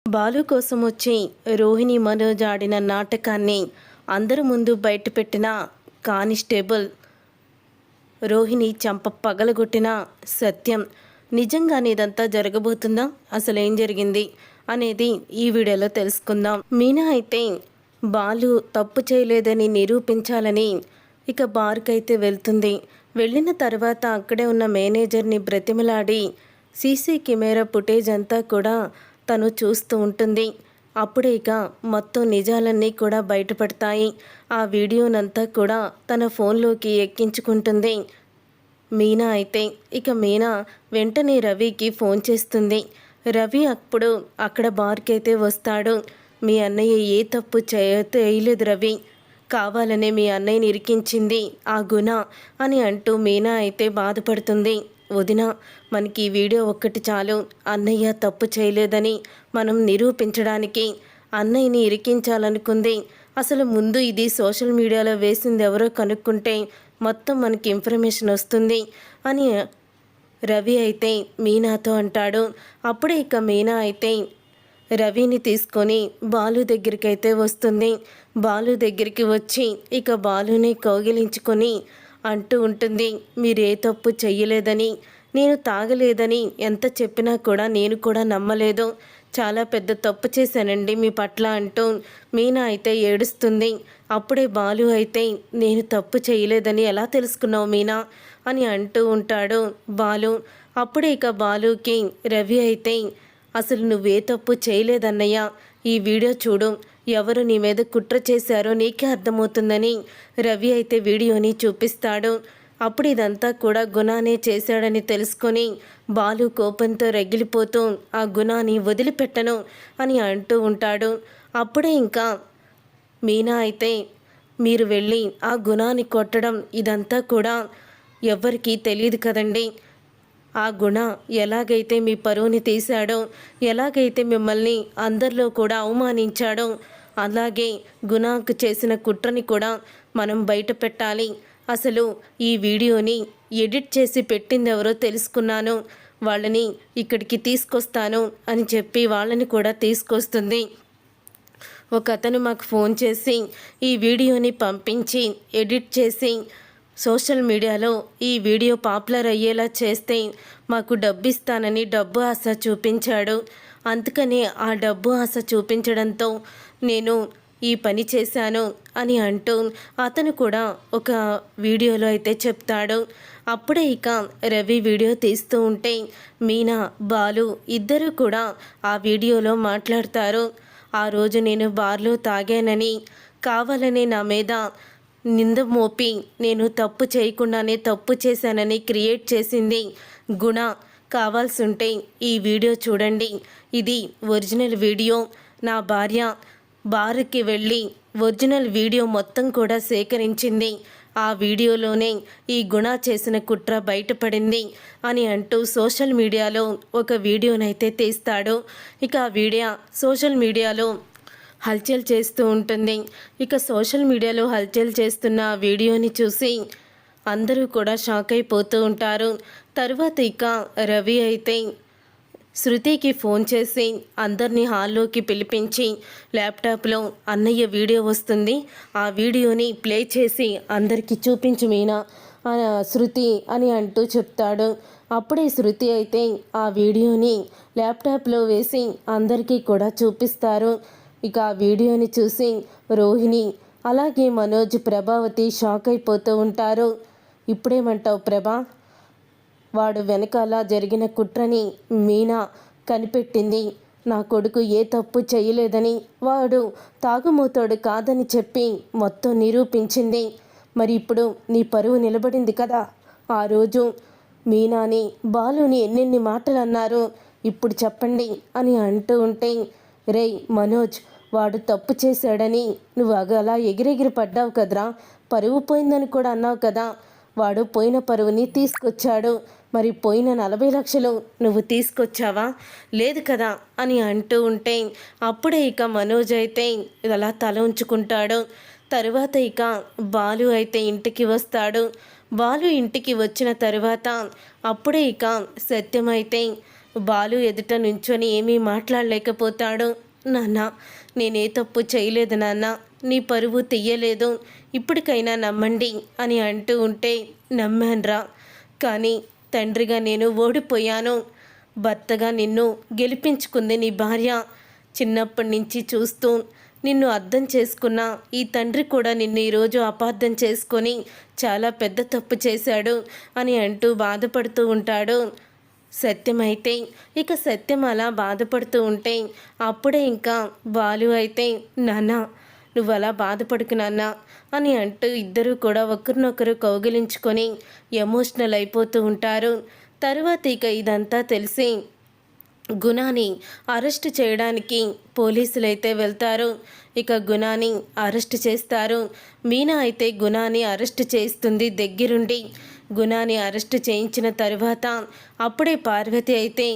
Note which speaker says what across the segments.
Speaker 1: బాలు కోసం వచ్చి రోహిణి మనోజ్ ఆడిన నాటకాన్ని అందరి ముందు బయటపెట్టిన కానిస్టేబుల్ రోహిణి చంప పగలగొట్టిన సత్యం. నిజంగానే ఇదంతా జరగబోతుందా? అసలు ఏం జరిగింది అనేది ఈ వీడియోలో తెలుసుకుందాం. మీనా అయితే బాలు తప్పు చేయలేదని నిరూపించాలని ఇక బార్కైతే వెళ్తుంది. వెళ్ళిన తర్వాత అక్కడే ఉన్న మేనేజర్ని బ్రతిమలాడి సీసీ కెమెరా ఫుటేజ్ అంతా కూడా తను చూస్తూ ఉంటుంది. అప్పుడే ఇక మొత్తం నిజాలన్నీ కూడా బయటపడతాయి. ఆ వీడియోనంతా కూడా తన ఫోన్లోకి ఎక్కించుకుంటుంది మీనా అయితే. ఇక మీనా వెంటనే రవికి ఫోన్ చేస్తుంది. రవి అప్పుడు అక్కడ బార్కి అయితే వస్తాడు. మీ అన్నయ్య ఏ తప్పు చేయలేదు రవి, కావాలనే మీ అన్నయ్యని ఇరికించింది ఆ గుణ అని అంటూ మీనా అయితే బాధపడుతుంది. వదిన, మనకి ఈ వీడియో ఒక్కటి చాలు, అన్నయ్య తప్పు చేయలేదని మనం నిరూపించడానికి. అన్నయ్యని ఇరికించాలనుకుంది. అసలు ముందు ఇది సోషల్ మీడియాలో వేసింది ఎవరో కనుక్కుంటే మొత్తం మనకి ఇన్ఫర్మేషన్ వస్తుంది అని రవి అయితే మీనాతో అంటాడు. అప్పుడే ఇక మీనా అయితే రవిని తీసుకొని బాలు దగ్గరికి అయితే వస్తుంది. బాలు దగ్గరికి వచ్చి ఇక బాలుని కౌగిలించుకొని అంటూ ఉంటుంది, మీరు ఏ తప్పు చెయ్యలేదని, నేను తాగలేదని ఎంత చెప్పినా కూడా నేను కూడా నమ్మలేదు. చాలా పెద్ద తప్పు చేశానండి మీ పట్ల అంటూ మీనా అయితే ఏడుస్తుంది. అప్పుడే బాలు అయితే నేను తప్పు చేయలేదని ఎలా తెలుసుకున్నావు మీనా అని అంటూ ఉంటాడు బాలు. అప్పుడే ఇక బాలుకి రవి అయితే అసలు నువ్వే తప్పు చేయలేదన్నయ్య, ఈ వీడియో చూడు, ఎవరు నీ మీద కుట్ర చేశారో నీకే అర్థమవుతుందని రవి అయితే వీడియోని చూపిస్తాడు. అప్పుడు ఇదంతా కూడా గుణానే చేశాడని తెలుసుకొని బాలు కోపంతో రగిలిపోతూ ఆ గుణాన్ని వదిలిపెట్టను అని అంటూ ఉంటాడు. అప్పుడే ఇంకా మీనా అయితే మీరు వెళ్ళి ఆ గుణాన్ని కొట్టడం ఇదంతా కూడా ఎవ్వరికీ తెలియదు కదండి. ఆ గుణ ఎలాగైతే మీ పరువుని తీశాడో, ఎలాగైతే మిమ్మల్ని అందరిలో కూడా అవమానించాడో, అలాగే గుణకు చేసిన కుట్రని కూడా మనం బయట పెట్టాలి. అసలు ఈ వీడియోని ఎడిట్ చేసి పెట్టింది ఎవరో తెలుసుకున్నాను, వాళ్ళని ఇక్కడికి తీసుకొస్తాను అని చెప్పి వాళ్ళని కూడా తీసుకొస్తుంది. ఒక అతను మాకు ఫోన్ చేసి ఈ వీడియోని పంపించి ఎడిట్ చేసి సోషల్ మీడియాలో ఈ వీడియో పాపులర్ అయ్యేలా చేస్తే మాకు డబ్బు ఇస్తానని డబ్బు ఆశ చూపించాడు. అందుకని ఆ డబ్బు ఆశ చూపించడంతో నేను ఈ పని చేశాను అని అంటూ అతను కూడా ఒక వీడియోలో అయితే చెప్తాడు. అప్పుడే ఇక రవి వీడియో తీస్తూ ఉంటే మీనా బాలు ఇద్దరు కూడా ఆ వీడియోలో మాట్లాడతారు. ఆ రోజు నేను బార్లో తాగానని కావాలని నా మీద నింద మోపి నేను తప్పు చేయకుండానే తప్పు చేశానని క్రియేట్ చేసింది గుణ. కావాల్సి ఉంటే ఈ వీడియో చూడండి, ఇది ఒరిజినల్ వీడియో. నా భార్య బార్కి వెళ్ళి ఒరిజినల్ వీడియో మొత్తం కూడా సేకరించింది. ఆ వీడియోలోనే ఈ గుణ చేసిన కుట్ర బయటపడింది అని అంటూ సోషల్ మీడియాలో ఒక వీడియోనైతే తీస్తాడు. ఇక ఆ వీడియో సోషల్ మీడియాలో హల్చల్ చేస్తూ ఉంటుంది. ఇక సోషల్ మీడియాలో హల్చల్ చేస్తున్న వీడియోని చూసి అందరూ కూడా షాక్ అయిపోతూ ఉంటారు. తర్వాత ఇక రవి అయితే శృతికి ఫోన్ చేసి అందరినీ హాల్లోకి పిలిపించి ల్యాప్టాప్లో అన్నయ్య వీడియో వస్తుంది, ఆ వీడియోని ప్లే చేసి అందరికీ చూపించు మీనా శృతి అని అంటూ చెప్తాడు. అప్పుడే శృతి అయితే ఆ వీడియోని ల్యాప్టాప్లో వేసి అందరికీ కూడా చూపిస్తారు. ఇక ఆ వీడియోని చూసి రోహిణి అలాగే మనోజ్, ప్రభావతి షాక్ అయిపోతూ ఉంటారు. ఇప్పుడేమంటావు ప్రభా? వాడు వెనకాల జరిగిన కుట్రని మీనా కనిపెట్టింది. నా కొడుకు ఏ తప్పు చేయలేదని, వాడు తాగుమూతోడు కాదని చెప్పి మొత్తం నిరూపించింది. మరి ఇప్పుడు నీ పరువు నిలబడింది కదా. ఆ రోజు మీనాని బాలుని ఎన్నెన్ని మాటలు అన్నారు, ఇప్పుడు చెప్పండి అని అంటూ ఉంటే రేయ్ మనోజ్, వాడు తప్పు చేశాడని నువ్వు అలా ఎగిరెగిరి పడ్డావు కదరా, పరువు పోయిందని కూడా అన్నావు కదా. వాడు పోయిన పరువుని తీసుకొచ్చాడు, మరి పోయిన 40 లక్షలు నువ్వు తీసుకొచ్చావా? లేదు కదా అని అంటూ ఉంటే అప్పుడే ఇక మనోజ్ అయితే ఇలా తల ఉంచుకుంటాడు. తరువాత ఇక బాలు అయితే ఇంటికి వస్తాడు. బాలు ఇంటికి వచ్చిన తరువాత అప్పుడే ఇక సత్యం అయితే బాలు ఎదుట నుంచొని ఏమీ మాట్లాడలేకపోతాడు. నాన్న, నేనే తప్పు చేయలేదు నాన్న, నీ పరువు తీయలేదు, ఇప్పటికైనా నమ్మండి అని అంటూ ఉంటే నమ్మాన్రా, కానీ తండ్రిగా నేను ఓడిపోయాను. భర్తగా నిన్ను గెలిపించుకుంది నీ భార్య. చిన్నప్పటి నుంచి చూస్తూ నిన్ను అర్థం చేసుకున్న ఈ తండ్రి కూడా నిన్ను ఈరోజు అపార్థం చేసుకొని చాలా పెద్ద తప్పు చేశాడు అని అంటూ బాధపడుతూ ఉంటాడు. సత్యమైతే ఇక సత్యం అలా బాధపడుతూ ఉంటే అప్పుడే ఇంకా బాలు అయితే నాన్న, నువ్వు అలా బాధపడుకు నాన్న అని అంటూ ఇద్దరూ కూడా ఒకరినొకరు కౌగిలించుకొని ఎమోషనల్ అయిపోతూ ఉంటారు. తరువాత ఇక ఇదంతా తెలిసి గుణాని అరెస్ట్ చేయడానికి పోలీసులైతే వెళ్తారు. ఇక గుణాని అరెస్ట్ చేస్తారు. మీనా అయితే గుణాని అరెస్ట్ చేస్తుంది దగ్గరుండి. గుణాని అరెస్ట్ చేయించిన తరువాత అప్పుడే పార్వతి అయితే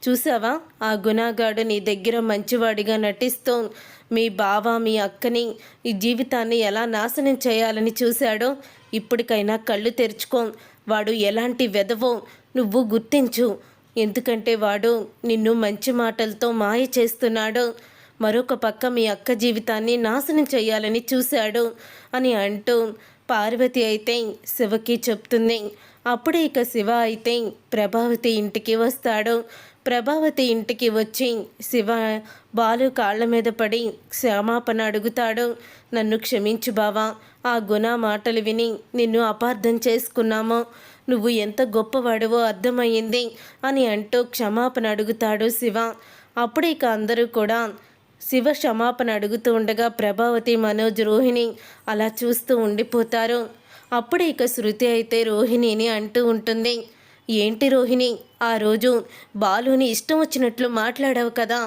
Speaker 1: చూసావా ఆ గుణాగాడు నీ దగ్గర మంచివాడిగా నటిస్తూ మీ బావ మీ అక్కని ఈ జీవితాన్ని ఎలా నాశనం చేయాలని చూశాడో. ఇప్పటికైనా కళ్ళు తెరుచుకో, వాడు ఎలాంటి వెధవో నువ్వు గుర్తించు, ఎందుకంటే వాడు నిన్ను మంచి మాటలతో మాయ చేస్తున్నాడు, మరొక పక్క మీ అక్క జీవితాన్ని నాశనం చేయాలని చూశాడు అని అంటూ పార్వతి అయితే శివకి చెప్తుంది. అప్పుడే ఇక శివ అయితే ప్రభావతి ఇంటికి వస్తాడు. ప్రభావతి ఇంటికి వచ్చి శివ బాలు కాళ్ళ మీద పడి క్షమాపణ అడుగుతాడు. నన్ను క్షమించు బావా, ఆ గుణ మాటలు విని నిన్ను అపార్థం చేసుకున్నామో, నువ్వు ఎంత గొప్పవాడివో అర్థమయ్యింది అని అంటూ క్షమాపణ అడుగుతాడు శివ. అప్పుడే ఇక అందరూ కూడా శివ క్షమాపణ అడుగుతూ ఉండగా ప్రభావతి, మనోజ్, రోహిణి అలా చూస్తూ ఉండిపోతారు. అప్పుడే ఇక శృతి అయితే రోహిణిని అంటూ ఉంటుంది, ఏంటి రోహిణి, ఆ రోజు బాలుని ఇష్టం వచ్చినట్లు మాట్లాడావు కదా,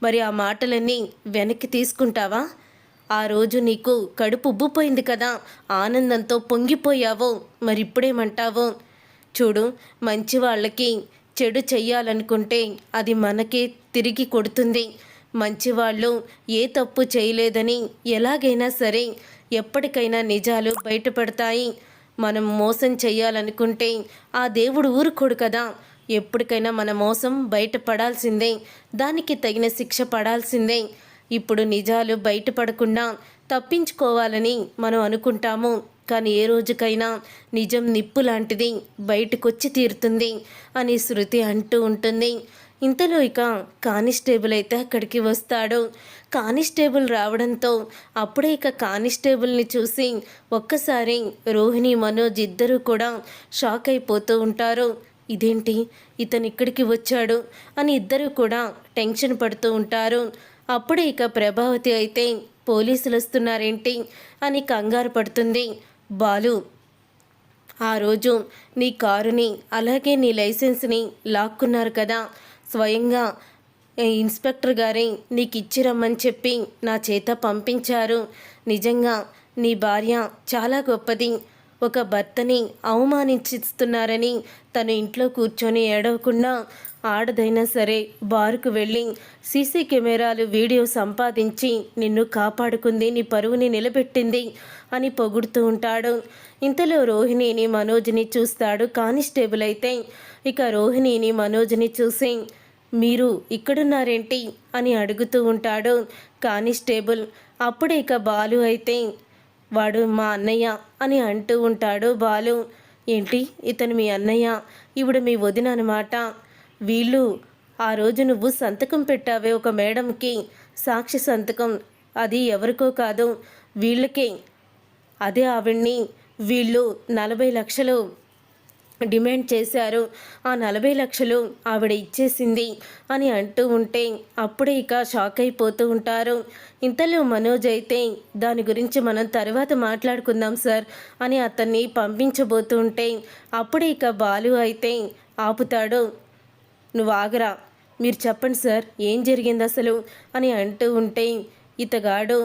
Speaker 1: మరి ఆ మాటలన్నీ వెనక్కి తీసుకుంటావా? ఆ రోజు నీకు కడుపు ఉబ్బిపోయింది కదా, ఆనందంతో పొంగిపోయావో, మరి ఇప్పుడేమంటావో? చూడు, మంచి వాళ్ళకి చెడు చెయ్యాలనుకుంటే అది మనకే తిరిగి కొడుతుంది. మంచివాళ్ళు ఏ తప్పు చేయలేదని ఎలాగైనా సరే ఎప్పటికైనా నిజాలు బయటపడతాయి. మనం మోసం చెయ్యాలనుకుంటే ఆ దేవుడు ఊరుకోడు కదా, ఎప్పటికైనా మన మోసం బయటపడాల్సిందే, దానికి తగిన శిక్ష పడాల్సిందే. ఇప్పుడు నిజాలు బయటపడకుండా తప్పించుకోవాలని మనం అనుకుంటాము, కానీ ఏ రోజుకైనా నిజం నిప్పు లాంటిది బయటకొచ్చి తీరుతుంది అని శృతి అంటూ ఉంటుంది. ఇంతలో ఇక కానిస్టేబుల్ అయితే అక్కడికి వస్తాడు. కానిస్టేబుల్ రావడంతో అప్పుడే ఇక కానిస్టేబుల్ని చూసి ఒక్కసారి రోహిణి, మనోజ్ ఇద్దరూ కూడా షాక్ అయిపోతూ ఉంటారు. ఇదేంటి, ఇతను ఇక్కడికి వచ్చాడు అని ఇద్దరూ కూడా టెన్షన్ పడుతూ ఉంటారు. అప్పుడే ఇక ప్రభావతి అయితే పోలీసులు వస్తున్నారేంటి అని కంగారు పడుతుంది. బాలు, ఆ రోజు నీ కారుని అలాగే నీ లైసెన్స్ని లాక్కున్నారు కదా, స్వయంగా ఇన్స్పెక్టర్ గారే నీకు ఇచ్చి రమ్మని చెప్పి నా చేత పంపించారు. నిజంగా నీ భార్య చాలా గొప్పది. ఒక భర్తని అవమానిస్తున్నారని తను ఇంట్లో కూర్చొని ఏడవకుండా ఆడదైనా సరే బారుకు వెళ్ళి సీసీ కెమెరాలు వీడియో సంపాదించి నిన్ను కాపాడుకుంది, నీ పరువుని నిలబెట్టింది అని పొగుడుతూ ఉంటాడు. ఇంతలో రోహిణిని, మనోజ్ని చూస్తాడు కానిస్టేబుల్ అయితే. ఇక రోహిణిని, మనోజ్ని చూసి మీరు ఇక్కడున్నారేంటి అని అడుగుతూ ఉంటాడు కానిస్టేబుల్. అప్పుడే ఇక బాలు అయితే వాడు మా అన్నయ్య అని అంటూ ఉంటాడు. బాలు, ఏంటి ఇతను మీ అన్నయ్య, ఈవిడ మీ వదిన అనమాట. వీళ్ళు ఆ రోజు నువ్వు సంతకం పెట్టావే ఒక మేడంకి, సాక్షి సంతకం, అది ఎవరికో కాదు వీళ్ళకే. అదే ఆవిడ్ని వీళ్ళు 40 లక్షలు డిమాండ్ చేశారు, ఆ 40 లక్షలు ఆవిడ ఇచ్చేసింది అని అంటూ ఉంటే అప్పుడే ఇక షాక్ అయిపోతూ ఉంటారు. ఇంతలో మనోజ్ అయితే దాని గురించి మనం తర్వాత మాట్లాడుకుందాం సార్ అని అతన్ని పంపించబోతూ ఉంటే అప్పుడే ఇక బాలు అయితే ఆపుతాడు. నువ్వు ఆగరా, మీరు చెప్పండి సార్ ఏం జరిగింది అసలు అని అంటూ ఉంటే ఇతగాడు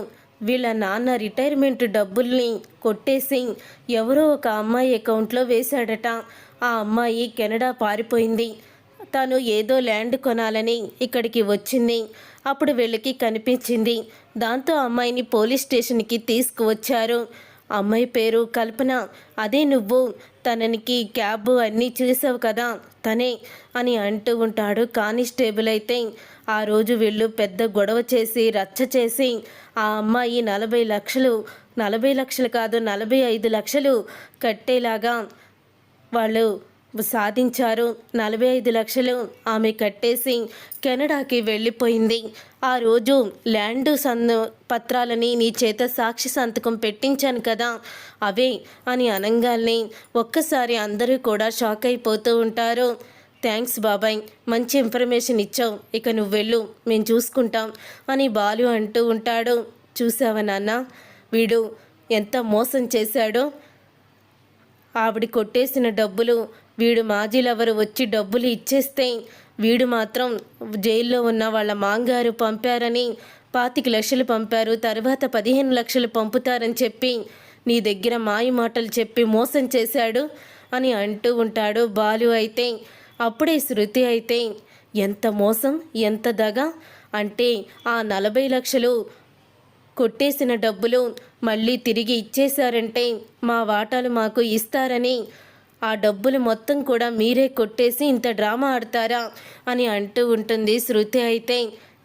Speaker 1: వీళ్ళ నాన్న రిటైర్మెంట్ డబ్బుల్ని కొట్టేసి ఎవరో ఒక అమ్మాయి అకౌంట్లో వేశాడట. ఆ అమ్మాయి కెనడా పారిపోయింది. తను ఏదో ల్యాండ్ కొనాలని ఇక్కడికి వచ్చింది. అప్పుడు వీళ్ళకి కనిపించింది. దాంతో అమ్మాయిని పోలీస్ స్టేషన్కి తీసుకువచ్చారు. అమ్మాయి పేరు కల్పన. అదే నువ్వు తననికి క్యాబ్ అన్నీ చూసావు కదా, తనే అని అంటూ ఉంటాడు. కానిస్టేబుల్ అయితే ఆ రోజు వీళ్ళు పెద్ద గొడవ చేసి రచ్చ చేసి ఆ అమ్మాయి 40 లక్షలు కాదు 45 లక్షలు కట్టేలాగా వాళ్ళు సాధించారు. 45 లక్షలు ఆమె కట్టేసి కెనడాకి వెళ్ళిపోయింది. ఆ రోజు ల్యాండ్ పత్రాలని నీ చేత సాక్షి సంతకం పెట్టించాను కదా, అవే అని అనగానే ఒక్కసారి అందరూ కూడా షాక్ అయిపోతూ ఉంటారు. థ్యాంక్స్ బాబాయ్, మంచి ఇన్ఫర్మేషన్ ఇచ్చావు, ఇక నువ్వు వెళ్ళు, మేము చూసుకుంటాం అని బాలు అంటూ ఉంటాడు. చూసావా నాన్న, వీడు ఎంత మోసం చేశాడో. ఆవిడ కొట్టేసిన డబ్బులు వీడు మాజీ లవరు వచ్చి డబ్బులు ఇచ్చేస్తే వీడు మాత్రం జైల్లో ఉన్న వాళ్ళ మాంగారు పంపారని 25 లక్షలు పంపారు, తర్వాత 15 లక్షలు పంపుతారని చెప్పి నీ దగ్గర మాయ మాటలు చెప్పి మోసం చేశాడు అని అంటూ ఉంటాడు బాలు. అయితే అప్పుడే శృతి అయితే ఎంత మోసం, ఎంత దగ అంటే ఆ 40 లక్షలు కొట్టేసిన డబ్బులు మళ్ళీ తిరిగి ఇచ్చేశారంటే మా వాటాలు మాకు ఇస్తారని ఆ డబ్బులు మొత్తం కూడా మీరే కొట్టేసి ఇంత డ్రామా ఆడతారా అని అంటూ ఉంటుంది శృతి. అయితే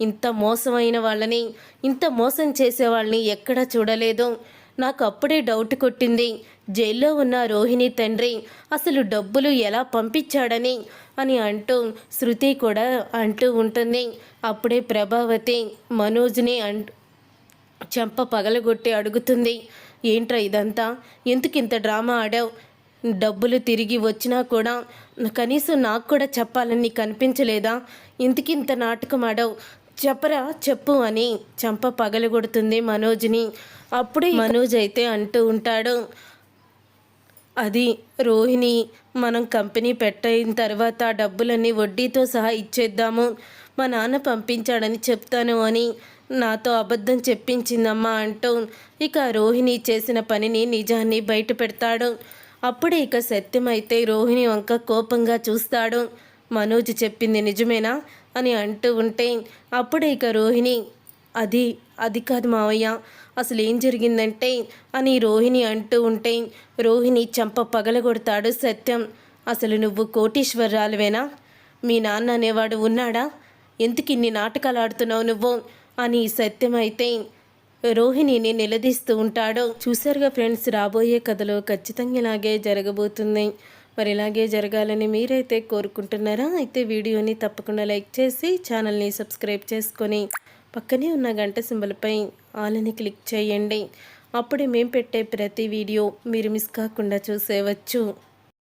Speaker 1: ఇంత మోసమైన వాళ్ళని, ఇంత మోసం చేసే వాళ్ళని ఎక్కడా చూడలేదు. నాకు అప్పుడే డౌట్ కొట్టింది, జైల్లో ఉన్న రోహిణి తండ్రి అసలు డబ్బులు ఎలా పంపించాడని అని అంటూ శృతి కూడా అంటూ ఉంటుంది. అప్పుడే ప్రభావతి మనోజ్ని చెంప పగలగొట్టి అడుగుతుంది, ఏంట్రా ఇదంతా, ఎందుకు ఇంత డ్రామా ఆడావు, డబ్బులు తిరిగి వచ్చినా కూడా కనీసం నాకు కూడా చెప్పాలని నీకు అనిపించలేదా, ఇంతకింత నాటకం ఆడావు, చెప్పరా చెప్పు అని చెంప పగలగొడుతుంది మనోజ్ని. అప్పుడే మనోజ్ అయితే అంటూ ఉంటాడు, అది రోహిణి మనం కంపెనీ పెట్టయిన తర్వాత డబ్బులన్నీ వడ్డీతో సహా ఇచ్చేద్దాము, మా నాన్న పంపించాడని చెప్తాను అని నాతో అబద్ధం చెప్పించిందమ్మా అంటూ ఇక రోహిణి చేసిన పనిని నిజాన్ని బయట పెడతాడు. అప్పుడే ఇక సత్యం అయితే రోహిణి వంక కోపంగా చూస్తాడు. మనోజ్ చెప్పింది నిజమేనా అని అంటూ ఉంటే అప్పుడే ఇక రోహిణి అది కాదు మావయ్య, అసలు ఏం జరిగిందంటే అని రోహిణి అంటూ ఉంటే రోహిణి చెంప పగలగొడతాడు సత్యం. అసలు నువ్వు కోటీశ్వరరాలువేనా, మీ నాన్న అనేవాడు ఉన్నాడా, ఎందుకు ఇన్ని నాటకాలు ఆడుతున్నావు నువ్వు అని సత్యం అయితే రోహిణిని నిలదీస్తూ ఉంటాడు. చూసారుగా ఫ్రెండ్స్, రాబోయే కథలో ఖచ్చితంగా ఇలాగే జరగబోతుంది. మరి ఇలాగే జరగాలని మీరైతే కోరుకుంటున్నారా? అయితే వీడియోని తప్పకుండా లైక్ చేసి ఛానల్ని సబ్స్క్రైబ్ చేసుకొని పక్కనే ఉన్న గంట సింబల్పై ఆలని క్లిక్ చేయండి. అప్పుడే మేము పెట్టే ప్రతి వీడియో మీరు మిస్ కాకుండా చూసేవచ్చు.